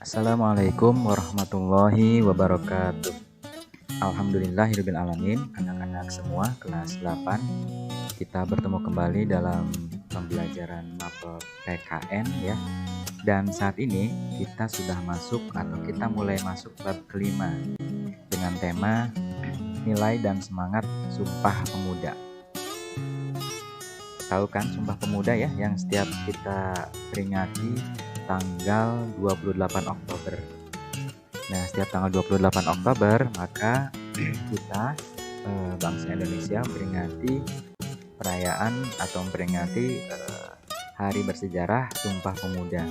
Assalamualaikum warahmatullahi wabarakatuh. Alhamdulillahirabbil alamin. Anak-anak semua kelas 8, kita bertemu kembali dalam pembelajaran mapel PKN ya. Dan saat ini kita sudah masuk atau kita mulai masuk bab kelima dengan tema nilai dan semangat Sumpah Pemuda. Tahu kan Sumpah Pemuda ya, yang setiap kita peringati tanggal 28 Oktober. Nah, setiap tanggal 28 Oktober maka kita bangsa Indonesia memperingati perayaan atau memperingati hari bersejarah Sumpah Pemuda.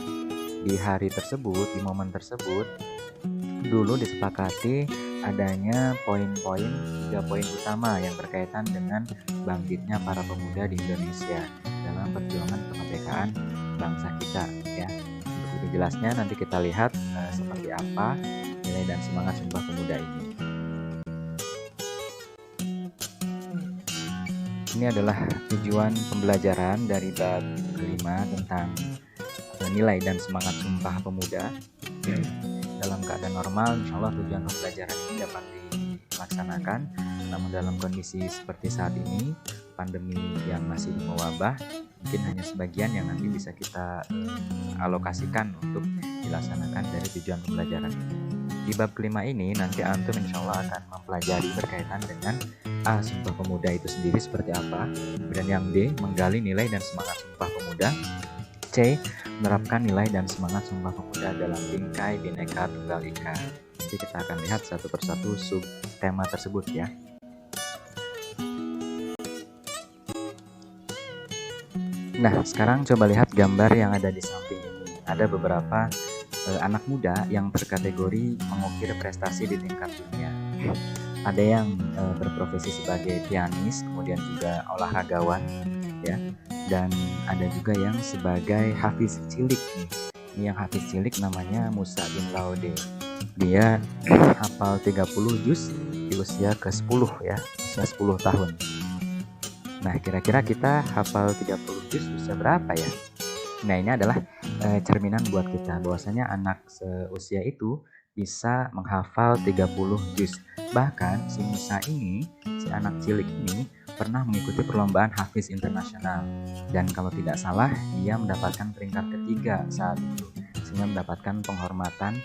Di hari tersebut, di momen tersebut, dulu disepakati adanya poin-poin, 3 poin utama yang berkaitan dengan bangkitnya para pemuda di Indonesia dalam perjuangan kemerdekaan bangsa kita ya. Untuk lebih jelasnya nanti kita lihat seperti apa nilai dan semangat Sumpah Pemuda ini. Ini adalah tujuan pembelajaran dari bab kelima tentang nilai dan semangat Sumpah Pemuda. Dalam keadaan normal, insya Allah tujuan pembelajaran ini dapat dilaksanakan. Namun dalam kondisi seperti saat ini, pandemi yang masih mewabah, mungkin hanya sebagian yang nanti bisa kita alokasikan untuk dilaksanakan dari tujuan pembelajaran. Di bab kelima ini nanti antum insya Allah akan mempelajari berkaitan dengan A. Sumpah Pemuda itu sendiri seperti apa, kemudian yang B. Menggali nilai dan semangat Sumpah Pemuda, C. Menerapkan nilai dan semangat Sumpah Pemuda dalam bingkai Bhinneka Tunggal Ika. Nanti kita akan lihat satu persatu sub tema tersebut ya. Nah, sekarang coba lihat gambar yang ada di samping ini. Ada beberapa anak muda yang berkategori mengukir prestasi di tingkat dunia. Ada yang berprofesi sebagai pianis, kemudian juga olahragawan ya. Dan ada juga yang sebagai hafiz cilik nih. Ini yang hafiz cilik namanya Musa bin Laude. Dia hafal 30 juz di usia ke-10 ya, usia 10 tahun. Nah, kira-kira kita hafal 30 juz usia berapa ya? Nah, ini adalah cerminan buat kita bahwasanya anak seusia itu bisa menghafal 30 juz. Bahkan si Musa ini, si anak cilik ini pernah mengikuti perlombaan hafiz internasional, dan kalau tidak salah dia mendapatkan peringkat ketiga saat itu, sehingga mendapatkan penghormatan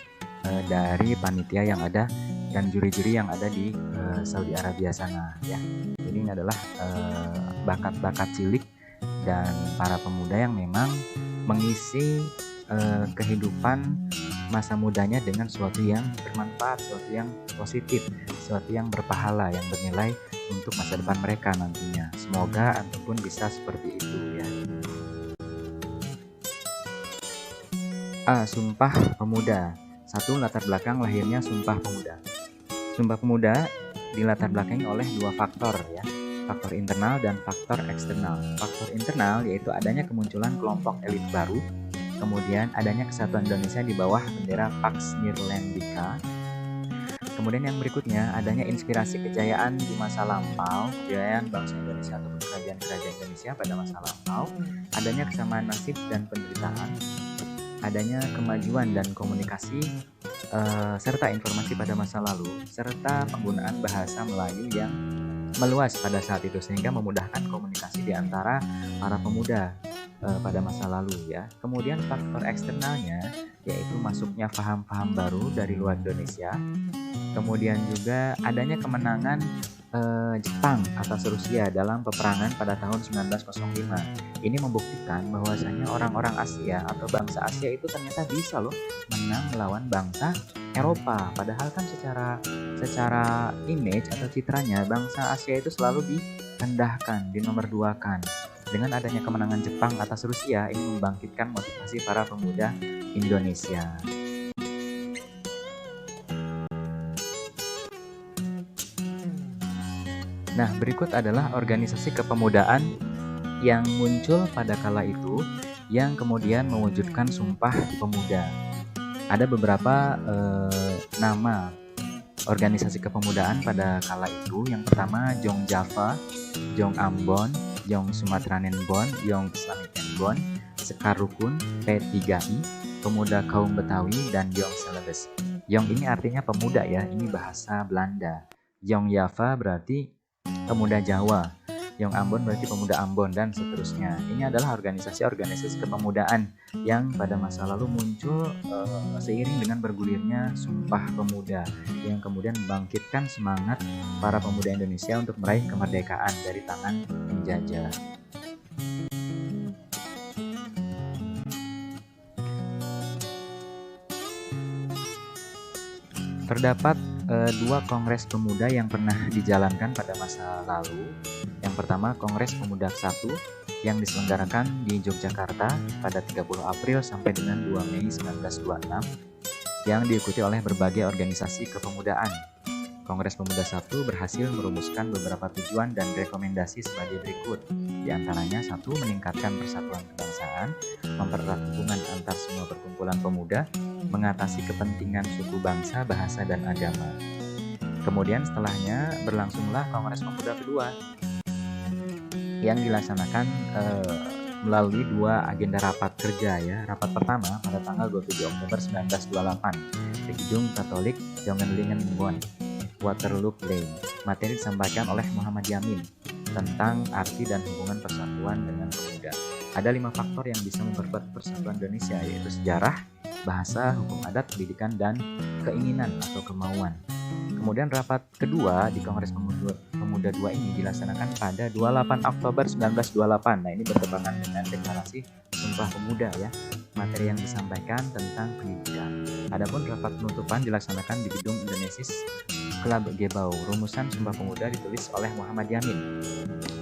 dari panitia yang ada dan juri-juri yang ada di Saudi Arabia sana ya. Jadi ini adalah bakat-bakat cilik dan para pemuda yang memang mengisi kehidupan masa mudanya dengan sesuatu yang bermanfaat, sesuatu yang positif, sesuatu yang berpahala, yang bernilai untuk masa depan mereka nantinya. Semoga antum pun bisa seperti itu ya. A. Sumpah Pemuda. 1. Latar belakang lahirnya Sumpah Pemuda. Sumpah Pemuda dilatar belakangi oleh 2 faktor ya. Faktor internal dan faktor eksternal. Faktor internal yaitu adanya kemunculan kelompok elit baru, kemudian adanya kesatuan Indonesia di bawah bendera Pax Nirlendika. Kemudian yang berikutnya adanya inspirasi kejayaan di masa lampau, kejayaan bangsa Indonesia ataupun kerajaan-kerajaan Indonesia pada masa lampau, adanya kesamaan nasib dan penderitaan, adanya kemajuan dan komunikasi serta informasi pada masa lalu, serta penggunaan bahasa Melayu yang meluas pada saat itu sehingga memudahkan komunikasi di antara para pemuda pada masa lalu ya. Kemudian faktor eksternalnya yaitu masuknya paham-paham baru dari luar Indonesia. Kemudian juga adanya kemenangan Jepang atas Rusia dalam peperangan pada tahun 1905. Ini membuktikan bahwasanya orang-orang Asia atau bangsa Asia itu ternyata bisa loh menang melawan bangsa Eropa. Padahal kan secara image atau citranya bangsa Asia itu selalu direndahkan, dinomorduakan. Dengan adanya kemenangan Jepang atas Rusia, ini membangkitkan motivasi para pemuda Indonesia. Nah, berikut adalah organisasi kepemudaan yang muncul pada kala itu yang kemudian mewujudkan Sumpah Pemuda. Ada beberapa nama organisasi kepemudaan pada kala itu. Yang pertama Jong Java, Jong Ambon, Jong Sumatranen Bon, Jong Islamic Bon, Sekar Rukun, P3I, pemuda kaum Betawi, dan Jong Celebes. Jong ini artinya pemuda ya, ini bahasa Belanda. Jong Java berarti pemuda Jawa. Jong Ambon berarti pemuda Ambon, dan seterusnya. Ini adalah organisasi-organisasi kepemudaan yang pada masa lalu muncul seiring dengan bergulirnya Sumpah Pemuda yang kemudian membangkitkan semangat para pemuda Indonesia untuk meraih kemerdekaan dari tangan penjajah. Terdapat dua kongres pemuda yang pernah dijalankan pada masa lalu. Yang pertama, Kongres Pemuda 1 yang diselenggarakan di Yogyakarta pada 30 April sampai dengan 2 Mei 1926 yang diikuti oleh berbagai organisasi kepemudaan. Kongres Pemuda 1 berhasil merumuskan beberapa tujuan dan rekomendasi sebagai berikut. Di antaranya, 1. Meningkatkan persatuan kebangsaan, mempererat hubungan antar semua perkumpulan pemuda, mengatasi kepentingan suku bangsa, bahasa, dan agama. Kemudian setelahnya berlangsunglah Kongres Pemuda kedua yang dilaksanakan melalui dua agenda rapat kerja ya. Rapat pertama pada tanggal 27 Oktober 1928 di Gedung Katolik Jongenlingen-Bonn, Waterloo Plain. Materi disampaikan oleh Muhammad Yamin tentang arti dan hubungan persatuan dengan pemuda. Ada 5 faktor yang bisa memperkuat persatuan Indonesia, yaitu sejarah, bahasa, hukum adat, pendidikan, dan keinginan atau kemauan. Kemudian rapat kedua di Kongres Pemuda 2 ini dilaksanakan pada 28 Oktober 1928. Nah, ini bertentangan dengan deklarasi Sumpah Pemuda ya. Materi yang disampaikan tentang pendidikan. Adapun rapat penutupan dilaksanakan di Gedung Indonesis Club Gebau. Rumusan Sumpah Pemuda ditulis oleh Muhammad Yamin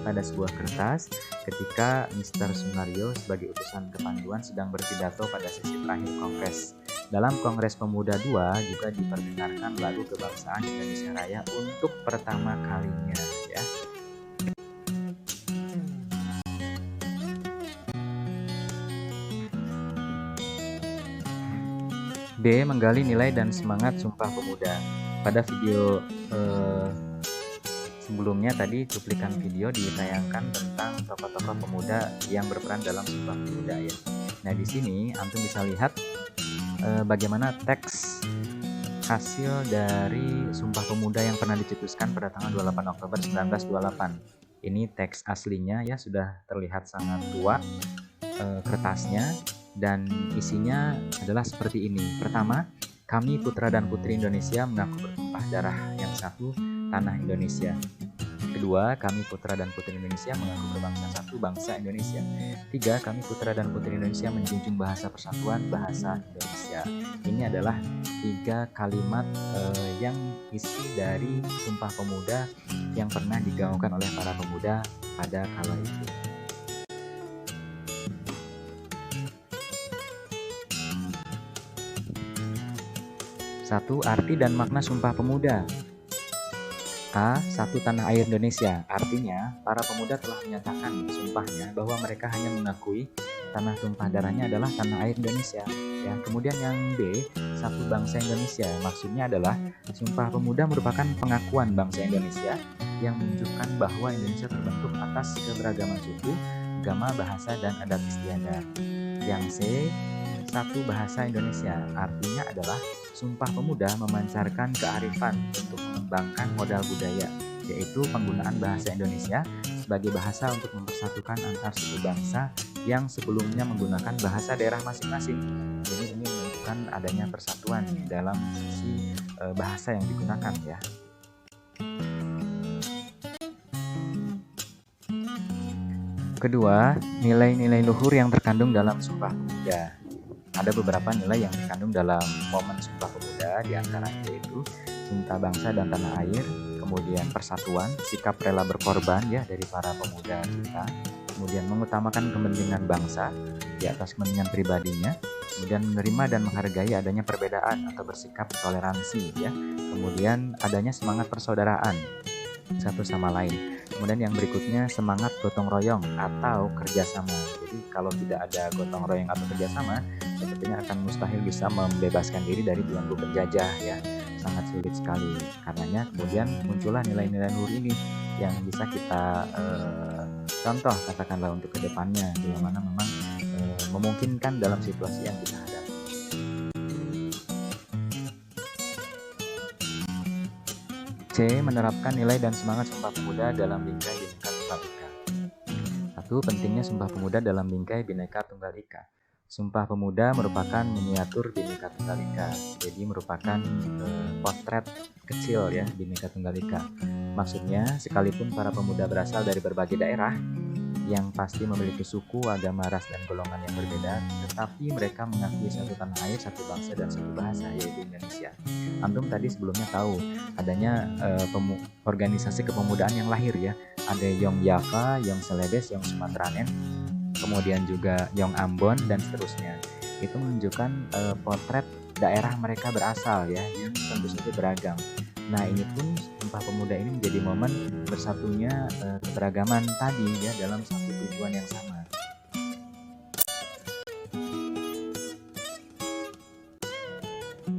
pada sebuah kertas ketika Mr. Sunario sebagai utusan kepanduan sedang berpidato pada sesi terakhir Kongres. Dalam Kongres Pemuda 2 juga diperdengarkan lagu kebangsaan Indonesia Raya untuk pertama kalinya ya. B. Menggali nilai dan semangat Sumpah Pemuda. Pada video sebelumnya tadi cuplikan video ditayangkan tentang tokoh-tokoh pemuda yang berperan dalam Sumpah Pemuda ya. Nah, di sini antum bisa lihat bagaimana teks hasil dari Sumpah Pemuda yang pernah dicetuskan pada tanggal 28 Oktober 1928. Ini teks aslinya ya, sudah terlihat sangat tua kertasnya, dan isinya adalah seperti ini. Pertama, kami putra dan putri Indonesia mengaku bertumpah darah yang satu, tanah Indonesia. Kedua, kami putra dan putri Indonesia mengaku berbangsa satu, bangsa Indonesia. Tiga, kami putra dan putri Indonesia menjunjung bahasa persatuan, bahasa Indonesia. Ini adalah 3 kalimat yang isi dari Sumpah Pemuda yang pernah digaungkan oleh para pemuda pada kala itu. Satu, arti dan makna Sumpah Pemuda. A. Satu, tanah air Indonesia. Artinya, para pemuda telah menyatakan sumpahnya bahwa mereka hanya mengakui tanah tumpah darahnya adalah tanah air Indonesia. Ya, kemudian yang B, satu bangsa Indonesia. Maksudnya adalah Sumpah Pemuda merupakan pengakuan bangsa Indonesia yang menunjukkan bahwa Indonesia terbentuk atas keberagaman suku, agama, bahasa, dan adat istiadat. Yang C, satu bahasa Indonesia. Artinya adalah Sumpah Pemuda memancarkan kearifan untuk mengembangkan modal budaya, yaitu penggunaan bahasa Indonesia sebagai bahasa untuk mempersatukan antar suku bangsa yang sebelumnya menggunakan bahasa daerah masing-masing. Jadi ini menunjukkan adanya persatuan dalam sisi bahasa yang digunakan ya. Kedua, nilai-nilai luhur yang terkandung dalam Sumpah Pemuda. Ada beberapa nilai yang terkandung dalam momen Sumpah Pemuda, diantaranya yaitu cinta bangsa dan tanah air, kemudian persatuan, sikap rela berkorban ya dari para pemuda kita, kemudian mengutamakan kepentingan bangsa di atas kepentingan pribadinya, kemudian menerima dan menghargai adanya perbedaan atau bersikap toleransi ya, kemudian adanya semangat persaudaraan satu sama lain. Kemudian yang berikutnya semangat gotong royong atau kerjasama. Jadi kalau tidak ada gotong royong atau kerjasama, sepertinya akan mustahil bisa membebaskan diri dari belenggu penjajah ya. Sangat sulit sekali. Karenanya kemudian muncullah nilai-nilai luhur ini yang bisa kita contoh katakanlah untuk kedepannya, bila mana memang memungkinkan dalam situasi yang kita hadapi. C. Menerapkan nilai dan semangat Sumpah Pemuda dalam bingkai Bhinneka Tunggal Ika. 1. Pentingnya Sumpah Pemuda dalam bingkai Bhinneka Tunggal Ika. Sumpah Pemuda merupakan miniatur Bhinneka Tunggal Ika, jadi merupakan potret kecil ya Bhinneka Tunggal Ika. Maksudnya, sekalipun para pemuda berasal dari berbagai daerah yang pasti memiliki suku, agama, ras, dan golongan yang berbeda, tetapi mereka mengakui satu tanah air, satu bangsa, dan satu bahasa, yaitu Indonesia. Antum tadi sebelumnya tahu adanya organisasi kepemudaan yang lahir ya, ada Yong Java, Yong Celebes, Yong Sumatranen, kemudian juga Yong Ambon, dan seterusnya. Itu menunjukkan potret daerah mereka berasal ya, yang tentu saja beragam. Nah, ini pun Sumpah Pemuda ini menjadi momen bersatunya keberagaman tadi ya dalam satu tujuan yang sama.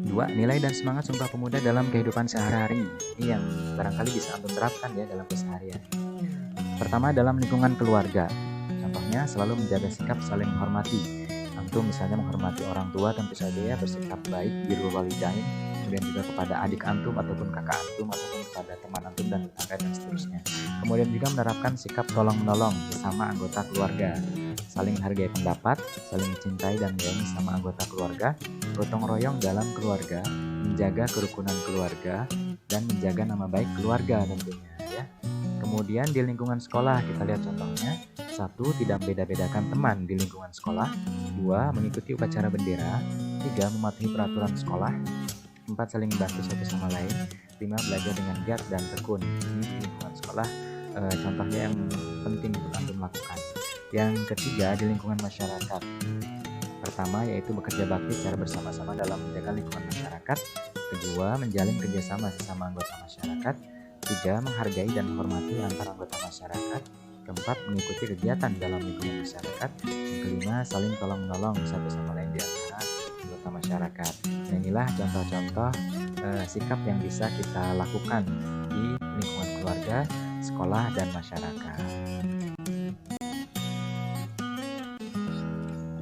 Dua, nilai dan semangat Sumpah Pemuda dalam kehidupan sehari-hari. Ini yang barangkali bisa antum terapkan ya dalam keseharian. Pertama, dalam lingkungan keluarga. Contohnya, selalu menjaga sikap saling menghormati. Antum misalnya menghormati orang tua, tentu saja ya bersikap baik, birrul walidain, kemudian juga kepada adik antum ataupun kakak antum ataupun kepada teman antum dan tetangga dan seterusnya. Kemudian juga menerapkan sikap tolong-menolong sesama anggota keluarga, saling menghargai pendapat, saling mencintai dan menyayangi sesama anggota keluarga, gotong royong dalam keluarga, menjaga kerukunan keluarga, dan menjaga nama baik keluarga tentunya ya. Kemudian di lingkungan sekolah kita lihat contohnya. 1. Tidak beda-bedakan teman di lingkungan sekolah. 2. Mengikuti upacara bendera. 3. Mematuhi peraturan sekolah. 4. Saling membantu satu sama lain. 5. Belajar dengan giat dan tekun. Ini di lingkungan sekolah contohnya yang penting untuk antum lakukan. Yang ketiga, di lingkungan masyarakat. Pertama, yaitu bekerja bakti secara bersama-sama dalam menjaga lingkungan masyarakat. Kedua, menjalin kerjasama sesama anggota masyarakat. 3. Menghargai dan menghormati antara anggota masyarakat. Keempat, mengikuti kegiatan dalam lingkungan masyarakat. Yang kelima, saling tolong-menolong satu sama lain di antara anggota masyarakat. Nah, inilah contoh-contoh sikap yang bisa kita lakukan di lingkungan keluarga, sekolah, dan masyarakat.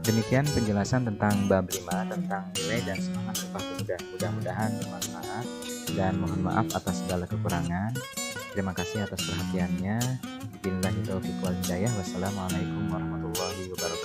Demikian penjelasan tentang bab 5 tentang nilai dan semangat Sumpah Pemuda. Mudah-mudahan bermanfaat dan mohon maaf atas segala kekurangan. Terima kasih atas perhatiannya. Billahi taufiq wal hidayah. Wassalamualaikum warahmatullahi wabarakatuh.